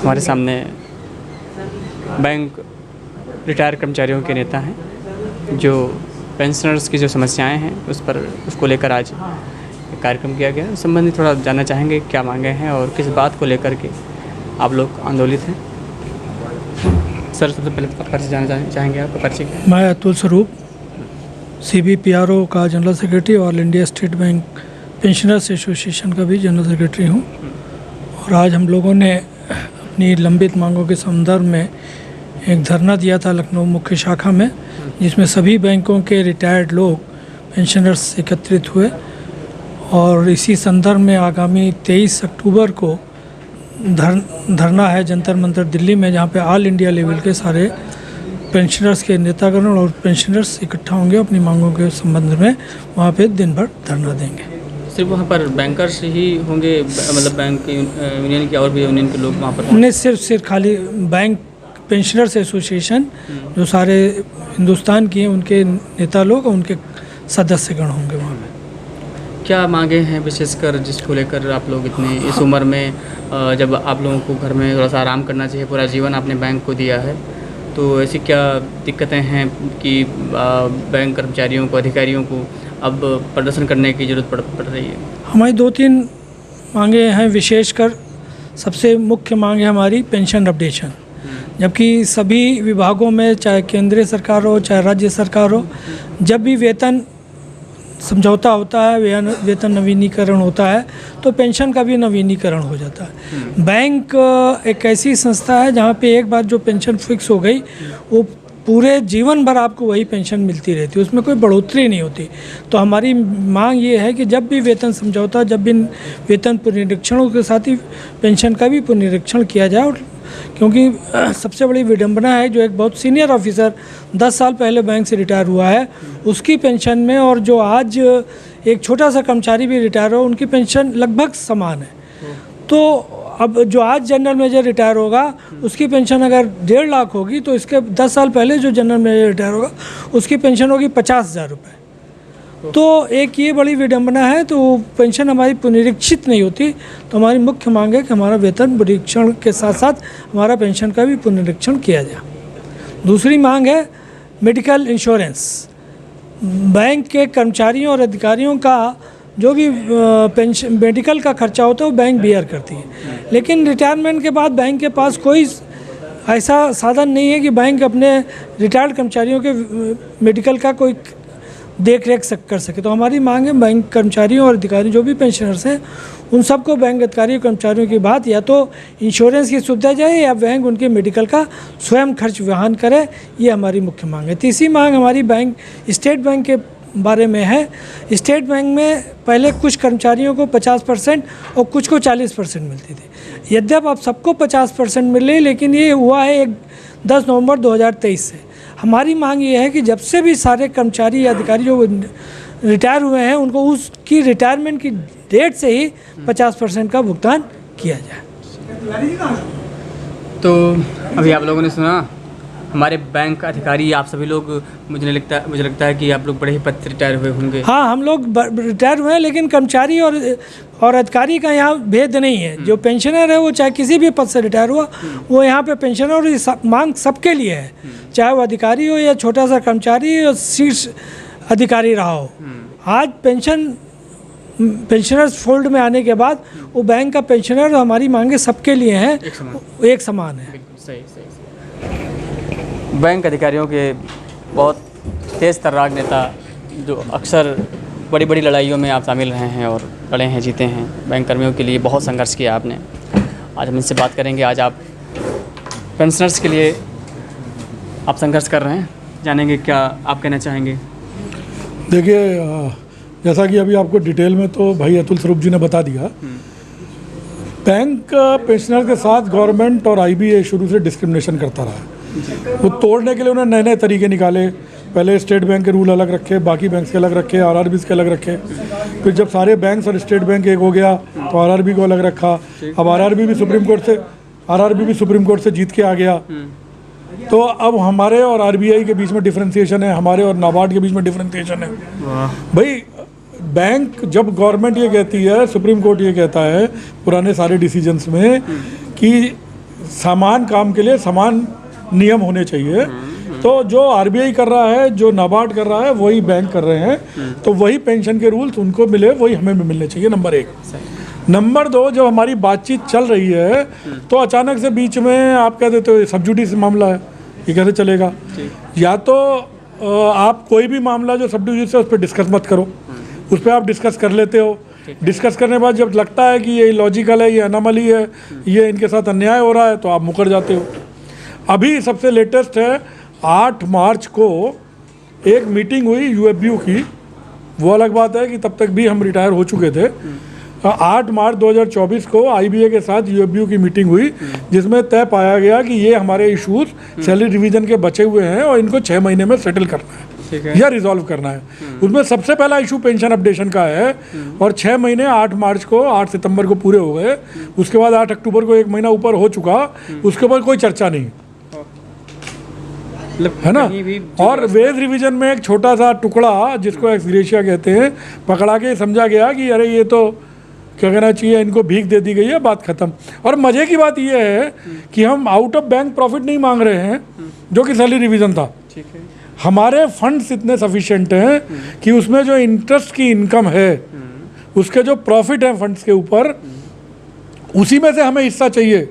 हमारे सामने bank retire कर्मचारियों के नेता हैं जो पेंशनर्स की जो समस्याएं हैं उसको लेकर आज एक कार्यक्रम किया गया। उस संबंधी थोड़ा जानना चाहेंगे क्या मांगे हैं और किस बात को लेकर के आप लोग आंदोलित हैं। सर, सबसे पहले आप परिचय जानना चाहेंगे, आपका परिचय क्या है? मैं अतुल स्वरूप, CBPRO का general secretary, all India state bank pensioners association का भी जनरल सेक्रेटरी हूँ। और आज हम लोगों ने अपनी लंबित मांगों के संदर्भ में एक धरना दिया था लखनऊ मुख्य शाखा में, जिसमें सभी बैंकों के रिटायर्ड लोग पेंशनर्स एकत्रित हुए। और इसी संदर्भ में आगामी 23 अक्टूबर को धरना है जंतर मंतर दिल्ली में, जहाँ पे ऑल इंडिया लेवल के सारे पेंशनर्स के नेतागण और पेंशनर्स इकट्ठा होंगे, अपनी मांगों के संबंध में वहाँ पे दिन भर धरना देंगे। सिर्फ वहाँ पर बैंकर्स ही होंगे, मतलब बैंक यूनियन के और भी यूनियन के लोग वहाँ पर? नहीं, सिर्फ खाली बैंक पेंशनर्स एसोसिएशन जो सारे हिंदुस्तान की हैं, उनके नेता लोग और उनके सदस्यगण होंगे वहाँ पे। क्या मांगे हैं विशेषकर जिसको लेकर आप लोग इतने इस उम्र में, जब आप लोगों को घर में थोड़ा सा आराम करना चाहिए, पूरा जीवन आपने बैंक को दिया है, तो ऐसी क्या दिक्कतें हैं कि बैंक कर्मचारियों को, अधिकारियों को अब प्रदर्शन करने की ज़रूरत पड़ रही है? हमारी 2-3 मांगे हैं विशेषकर। सबसे मुख्य मांग है हमारी पेंशन अपडेशन, जबकि सभी विभागों में, चाहे केंद्रीय सरकार हो चाहे राज्य सरकार हो, जब भी वेतन समझौता होता है, वेतन नवीनीकरण होता है, तो पेंशन का भी नवीनीकरण हो जाता है। बैंक एक ऐसी संस्था है जहाँ पे एक बार जो पेंशन फिक्स हो गई, वो पूरे जीवन भर आपको वही पेंशन मिलती रहती है, उसमें कोई बढ़ोतरी नहीं होती। तो हमारी मांग ये है कि जब भी वेतन समझौता, जब भी वेतन पुनरीक्षणों के साथ ही पेंशन का भी पुनरीक्षण किया जाए। और क्योंकि सबसे बड़ी विडंबना है, जो एक बहुत सीनियर ऑफिसर 10 साल पहले बैंक से रिटायर हुआ है, उसकी पेंशन में और जो आज एक छोटा सा कर्मचारी भी रिटायर हो, उनकी पेंशन लगभग समान है। तो अब जो आज जनरल मैनेजर रिटायर होगा, उसकी पेंशन अगर 1.5 लाख होगी, तो इसके 10 साल पहले जो जनरल मैनेजर रिटायर होगा, उसकी पेंशन होगी 50,000 रुपये। तो एक ये बड़ी विडंबना है, तो पेंशन हमारी पुनरीक्षित नहीं होती। तो हमारी मुख्य मांग है कि हमारा वेतन पुनरीक्षण के साथ साथ हमारा पेंशन का भी पुनरीक्षण किया जाए। दूसरी मांग है मेडिकल इंश्योरेंस। बैंक के कर्मचारियों और अधिकारियों का जो भी पेंशन मेडिकल का खर्चा होता है, वो बैंक बियर करती है, लेकिन रिटायरमेंट के बाद बैंक के पास कोई ऐसा साधन नहीं है कि बैंक अपने रिटायर्ड कर्मचारियों के मेडिकल का कोई देख रेख कर सके। तो हमारी मांग है बैंक कर्मचारियों और अधिकारियों जो भी पेंशनर्स हैं, उन सबको बैंक अधिकारियों कर्मचारियों की बात या तो इंश्योरेंस की सुविधा जाए या बैंक उनके मेडिकल का स्वयं खर्च वहन करे। ये हमारी मुख्य मांग है। तीसरी मांग हमारी बैंक स्टेट बैंक के बारे में है। स्टेट बैंक में पहले कुछ कर्मचारियों को 50% और कुछ को 40% मिलती थी। यद्यप अब सबको 50% मिले, लेकिन ये हुआ है 10 नवंबर 2023 से। हमारी मांग ये है कि जब से भी सारे कर्मचारी या अधिकारी जो रिटायर हुए हैं, उनको उसकी रिटायरमेंट की डेट से ही 50% का भुगतान किया जाए। तो अभी आप लोगों ने सुना, हमारे बैंक अधिकारी, आप सभी लोग, मुझे लगता है कि आप लोग बड़े ही पद से रिटायर हुए होंगे। हाँ, हम लोग रिटायर हुए हैं, लेकिन कर्मचारी और अधिकारी का यहाँ भेद नहीं है। जो पेंशनर है, वो चाहे किसी भी पद से रिटायर हुआ, वो यहाँ पे पेंशनर, और मांग सबके लिए है, चाहे वो अधिकारी हो या छोटा सा कर्मचारी या शीर्ष अधिकारी रहा हो। आज पेंशनर्स फोल्ड में आने के बाद वो बैंक का पेंशनर, हमारी मांगे सबके लिए हैं, एक समान है। सही। बैंक अधिकारियों के बहुत तेज़ तर्राक नेता, जो अक्सर बड़ी बड़ी लड़ाइयों में आप शामिल रहे हैं और लड़े हैं, जीते हैं। बैंक कर्मियों के लिए बहुत संघर्ष किया आपने। आज हम इनसे बात करेंगे। आज आप पेंशनर्स के लिए आप संघर्ष कर रहे हैं, जानेंगे क्या आप कहना चाहेंगे। देखिए, जैसा कि अभी आपको डिटेल में तो भाई अतुल स्वरूप जी ने बता दिया, बैंक पेंशनर के साथ गवर्नमेंट और IBA शुरू से डिस्क्रिमिनेशन करता रहा है। वो तोड़ने के लिए उन्होंने नए नए तरीके निकाले। पहले स्टेट बैंक के रूल अलग रखे, बाकी बैंक्स के अलग रखे, आरआरबीज के अलग रखे। फिर जब सारे बैंक्स और स्टेट बैंक एक हो गया तो आरआरबी को अलग रखा। अब आरआरबी भी सुप्रीम कोर्ट से जीत के आ गया। तो अब हमारे और आरबीआई के बीच में डिफरेंशिएशन है, हमारे और नाबार्ड के बीच में डिफरेंशिएशन है। भाई बैंक, जब गवर्नमेंट ये कहती है, सुप्रीम कोर्ट ये कहता है पुराने सारे डिसीजंस में कि समान काम के लिए समान नियम होने चाहिए, तो जो आरबीआई कर रहा है, जो नाबार्ड कर रहा है, वही बैंक कर रहे हैं। तो वही पेंशन के रूल्स उनको मिले, वही हमें भी मिलने चाहिए, नंबर 1। नंबर 2, जब हमारी बातचीत चल रही है तो अचानक से बीच में आप कह देते हो सब जुडिस मामला है, ये कैसे चलेगा? या तो आप कोई भी मामला जो सब जुडिस है उस पर डिस्कस मत करो, उस पर आप डिस्कस कर लेते हो। डिस्कस करने के बाद जब लगता है कि ये लॉजिकल है, ये अनोमली है, ये इनके साथ अन्याय हो रहा है, तो आप मुकर जाते हो। अभी सबसे लेटेस्ट है, 8 मार्च को एक मीटिंग हुई यूएफबीयू की। वो अलग बात है कि तब तक भी हम रिटायर हो चुके थे। 8 मार्च 2024 को आईबीए के साथ यूएफबीयू की मीटिंग हुई, जिसमें तय पाया गया कि ये हमारे इश्यूज सैलरी रिवीजन के बचे हुए हैं और इनको 6 महीने में सेटल करना है या रिजॉल्व करना है। उसमें सबसे पहला इशू पेंशन अपडेशन का है, और 6 महीने 8 मार्च को 8 सितंबर को पूरे हो गए। उसके बाद 8 अक्टूबर को 1 महीना ऊपर हो चुका, उसके बाद कोई चर्चा नहीं, है ना। और वेज रिवीजन में एक छोटा सा टुकड़ा जिसको एक्स ग्रेशिया कहते हैं पकड़ा के समझा गया कि अरे ये तो क्या कहना चाहिए, इनको भीख दे दी गई है, बात खत्म। और मजे की बात ये है कि हम आउट ऑफ बैंक प्रॉफिट नहीं मांग रहे हैं, जो कि सैलरी रिवीजन था। हमारे फंड्स इतने सफिशिएंट हैं कि उसमें जो इंटरेस्ट की इनकम है, उसके जो प्रॉफिट है फंड्स के ऊपर, उसी में से हमें हिस्सा चाहिए,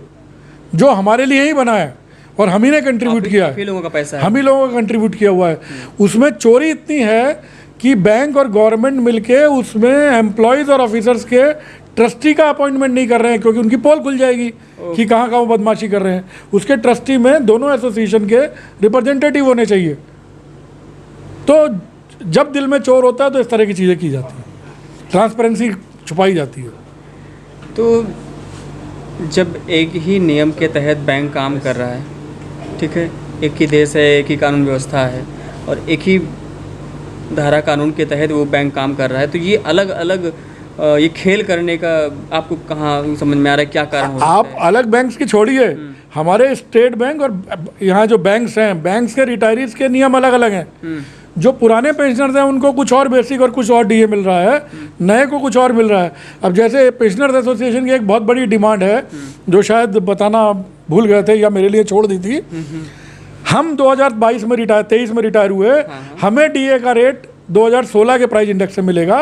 जो हमारे लिए ही बना है और हम ही ने कंट्रीब्यूट किया है, लोगों का पैसा है, हम ही लोगों का कंट्रीब्यूट किया हुआ है। उसमें चोरी इतनी है कि बैंक और गवर्नमेंट मिलके उसमें एम्प्लॉयज़ और ऑफिसर्स के ट्रस्टी का अपॉइंटमेंट नहीं कर रहे हैं, क्योंकि उनकी पोल खुल जाएगी कि कहाँ कहाँ वो बदमाशी कर रहे हैं। उसके ट्रस्टी में दोनों एसोसिएशन के रिप्रेजेंटेटिव होने चाहिए। तो जब दिल में चोर होता है तो इस तरह की चीज़ें की जाती हैं, ट्रांसपेरेंसी छुपाई जाती है। तो जब एक ही नियम के तहत बैंक काम कर रहा है, ठीक है, एक ही देश है, एक ही कानून व्यवस्था है और एक ही धारा कानून के तहत वो बैंक काम कर रहा है, तो ये अलग अलग ये खेल करने का आपको कहाँ समझ में आ रहा है, क्या कारण हो सकता है? आप अलग बैंक्स की छोड़िए, हमारे स्टेट बैंक और यहाँ जो बैंक्स हैं, बैंक्स के रिटायरीज के नियम अलग अलग हैं। जो पुराने पेंशनर्स हैं उनको कुछ और बेसिक और कुछ और डीए मिल रहा है, नए को कुछ और मिल रहा है। अब जैसे पेंशनर्स एसोसिएशन की एक बहुत बड़ी डिमांड है, जो शायद बताना भूल गए थे या मेरे लिए छोड़ दी थी। हम 2022 में रिटायर 23 में रिटायर हुए, हमें डीए का रेट 2016 के प्राइस इंडेक्स से मिलेगा।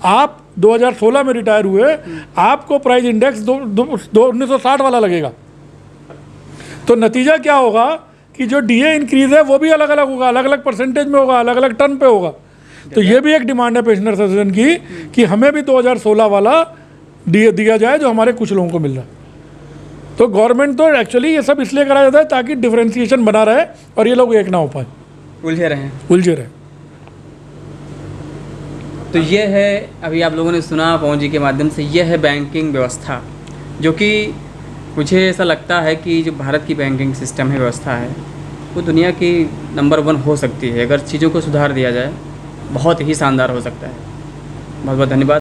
आप 2016 में रिटायर हुए, आपको प्राइस इंडेक्स 1960 वाला लगेगा। तो नतीजा क्या होगा कि जो डीए इंक्रीज है वो भी अलग अलग होगा, अलग अलग परसेंटेज में होगा, अलग अलग टर्म पे होगा। तो ये भी एक डिमांड है पेंशनर एसोसिएशन की कि हमें भी 2016 वाला डीए दिया जाए जो हमारे कुछ लोगों को मिल रहा है। तो गवर्नमेंट तो एक्चुअली ये सब इसलिए करा जाता है ताकि डिफरेंशिएशन बना रहे और ये लोग एक ना हो पाए, उलझे रहे। तो ये है, अभी आप लोगों ने सुना पवन जी के माध्यम से, ये है बैंकिंग व्यवस्था, जो कि मुझे ऐसा लगता है कि जो भारत की बैंकिंग सिस्टम है, व्यवस्था है, वो दुनिया की नंबर 1 हो सकती है। अगर चीज़ों को सुधार दिया जाए बहुत ही शानदार हो सकता है। बहुत बहुत धन्यवाद।